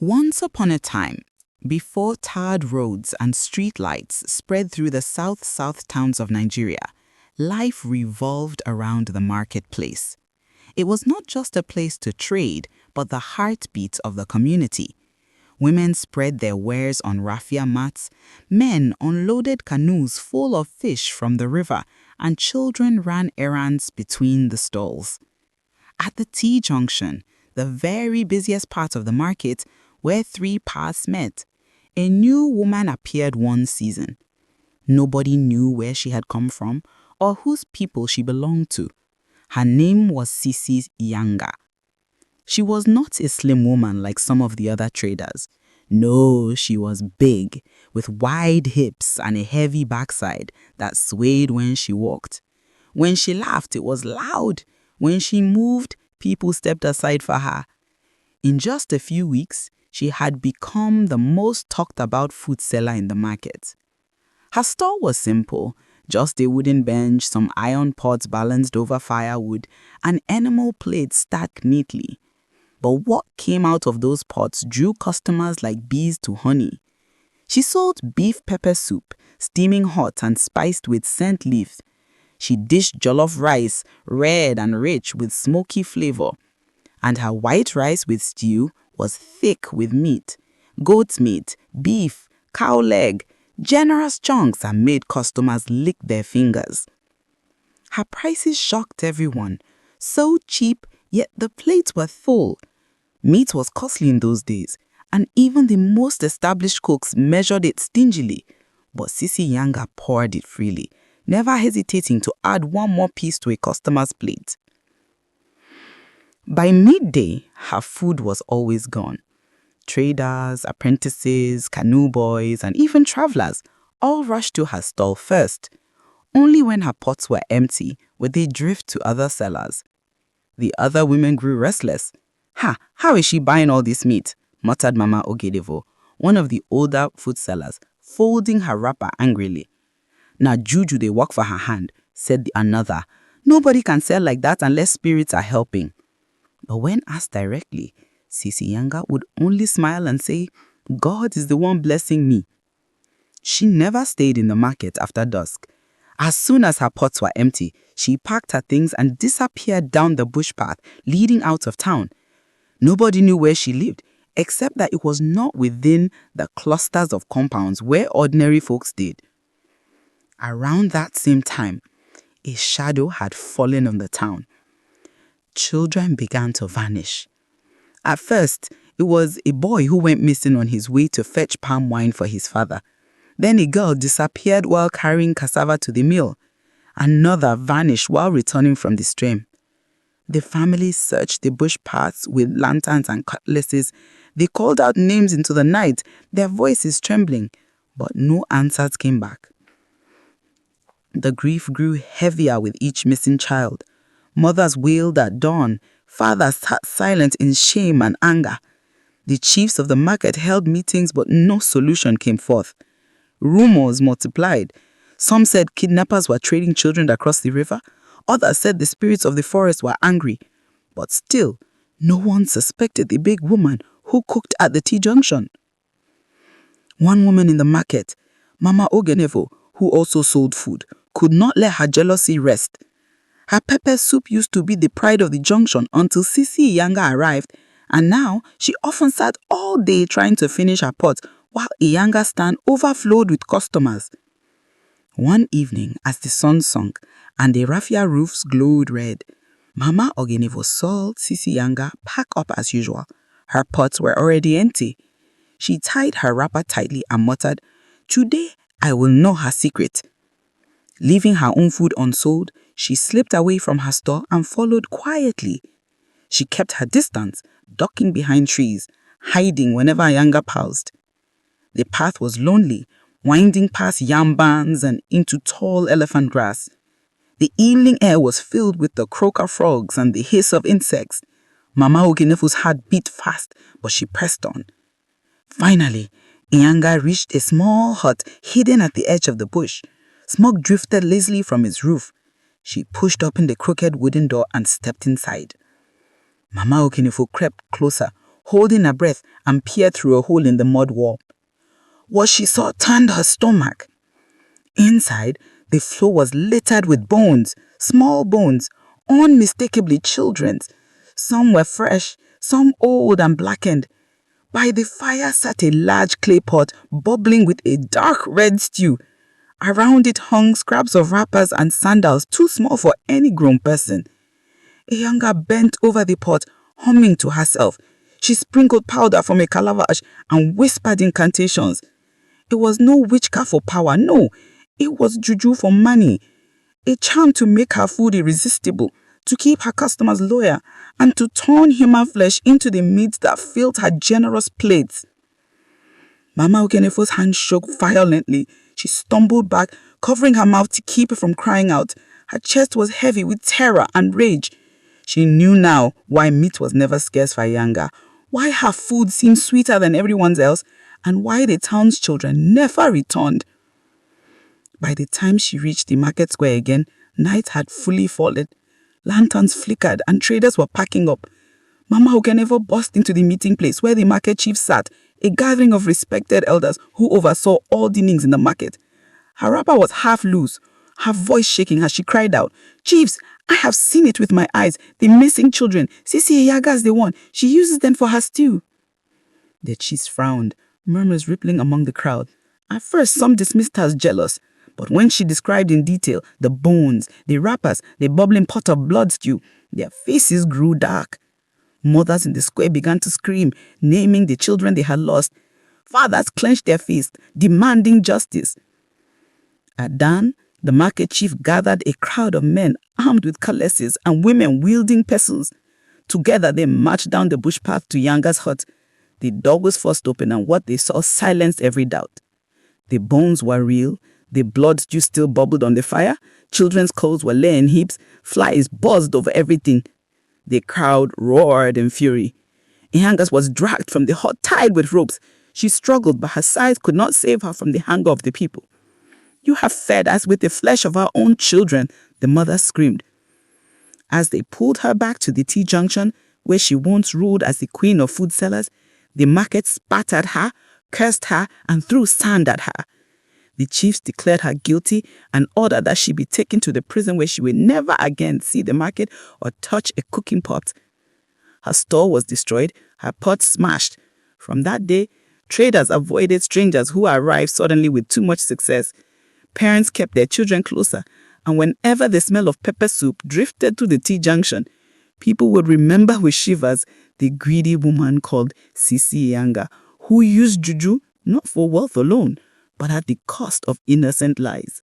Once upon a time, before tarred roads and street lights spread through the South-South towns of Nigeria, life revolved around the marketplace. It was not just a place to trade, but the heartbeat of the community. Women spread their wares on raffia mats, men unloaded canoes full of fish from the river, and children ran errands between the stalls. At the T-junction, the very busiest part of the market, where three paths met, a new woman appeared one season. Nobody knew where she had come from or whose people she belonged to. Her name was Sisi Iyanga. She was not a slim woman like some of the other traders. No, she was big, with wide hips and a heavy backside that swayed when she walked. When she laughed, it was loud. When she moved, people stepped aside for her. In just a few weeks, she had become the most talked about food seller in the market. Her stall was simple, just a wooden bench, some iron pots balanced over firewood, and animal plates stacked neatly. But what came out of those pots drew customers like bees to honey. She sold beef pepper soup, steaming hot and spiced with scent leaf. She dished jollof rice, red and rich with smoky flavor. And her white rice with stew was thick with meat, goat meat, beef, cow leg, generous chunks that made customers lick their fingers. Her prices shocked everyone. So cheap, yet the plates were full. Meat was costly in those days, and even the most established cooks measured it stingily. But Sisi Iyanga poured it freely, never hesitating to add one more piece to a customer's plate. By midday, her food was always gone. Traders, apprentices, canoe boys, and even travelers all rushed to her stall first. Only when her pots were empty would they drift to other sellers. The other women grew restless. How is she buying all this meat?" muttered Mama Ogedevo, one of the older food sellers, folding her wrapper angrily. "Na juju they work for her hand," said another. "Nobody can sell like that unless spirits are helping." But when asked directly, Sisi Iyanga would only smile and say, "God is the one blessing me." She never stayed in the market after dusk. As soon as her pots were empty, she packed her things and disappeared down the bush path leading out of town. Nobody knew where she lived, except that it was not within the clusters of compounds where ordinary folks did. Around that same time, a shadow had fallen on the town. Children began to vanish. At first, it was a boy who went missing on his way to fetch palm wine for his father. Then a girl disappeared while carrying cassava to the mill. Another vanished while returning from the stream. The family searched the bush paths with lanterns and cutlasses. They called out names into the night, their voices trembling, but no answers came back. The grief grew heavier with each missing child. Mothers wailed at dawn. Fathers sat silent in shame and anger. The chiefs of the market held meetings, but no solution came forth. Rumors multiplied. Some said kidnappers were trading children across the river. Others said the spirits of the forest were angry. But still, no one suspected the big woman who cooked at the T-junction. One woman in the market, Mama Ogedevo, who also sold food, could not let her jealousy rest. Her pepper soup used to be the pride of the junction until Sisi Iyanga arrived, and now she often sat all day trying to finish her pot while Iyanga's stand overflowed with customers. One evening, as the sun sunk and the raffia roofs glowed red, Mama Ogedevo saw Sisi Iyanga pack up as usual. Her pots were already empty. She tied her wrapper tightly and muttered, "Today I will know her secret." Leaving her own food unsold, she slipped away from her store and followed quietly. She kept her distance, ducking behind trees, hiding whenever Iyanga paused. The path was lonely, winding past yam barns and into tall elephant grass. The evening air was filled with the croaker frogs and the hiss of insects. Mama Ogedevo's heart beat fast, but she pressed on. Finally, Iyanga reached a small hut hidden at the edge of the bush. Smoke drifted lazily from its roof. She pushed open the crooked wooden door and stepped inside. Mama Ogedevo crept closer, holding her breath, and peered through a hole in the mud wall. What she saw turned her stomach. Inside, the floor was littered with bones, small bones, unmistakably children's. Some were fresh, some old and blackened. By the fire sat a large clay pot bubbling with a dark red stew. Around it hung scraps of wrappers and sandals too small for any grown person. Iyanga bent over the pot, humming to herself. She sprinkled powder from a calabash and whispered incantations. It was no witchcraft for power, no. It was juju for money. A charm to make her food irresistible, to keep her customers loyal, and to turn human flesh into the meat that filled her generous plates. Mama Okenefo's hand shook violently. She stumbled back, covering her mouth to keep her from crying out. Her chest was heavy with terror and rage. She knew now why meat was never scarce for Iyanga, why her food seemed sweeter than everyone's else, and why the town's children never returned. By the time she reached the market square again, night had fully fallen. Lanterns flickered and traders were packing up. Mama Okenefo burst into the meeting place where the market chief sat, a gathering of respected elders who oversaw all dealings in the market. Her wrapper was half loose, her voice shaking as she cried out, "Chiefs, I have seen it with my eyes. The missing children. Sisi Iyanga is the one. She uses them for her stew." The chiefs frowned, murmurs rippling among the crowd. At first, some dismissed her as jealous. But when she described in detail the bones, the wrappers, the bubbling pot of blood stew, their faces grew dark. Mothers in the square began to scream, naming the children they had lost. Fathers clenched their fists, demanding justice. At dawn, the market chief gathered a crowd of men armed with cutlasses and women wielding pestles. Together they marched down the bush path to Yanga's hut. The door was forced open and what they saw silenced every doubt. The bones were real. The blood stew still bubbled on the fire. Children's clothes were laying in heaps. Flies buzzed over everything. The crowd roared in fury. Iyanga's was dragged from the hut tied with ropes. She struggled, but her size could not save her from the hunger of the people. "You have fed us with the flesh of our own children," the mother screamed. As they pulled her back to the T-junction, where she once ruled as the queen of food sellers, the market spat at her, cursed her, and threw sand at her. The chiefs declared her guilty and ordered that she be taken to the prison where she would never again see the market or touch a cooking pot. Her store was destroyed, her pot smashed. From that day, traders avoided strangers who arrived suddenly with too much success. Parents kept their children closer, and whenever the smell of pepper soup drifted to the T-junction, people would remember with shivers the greedy woman called Sisi Iyanga, who used juju not for wealth alone, but at the cost of innocent lives.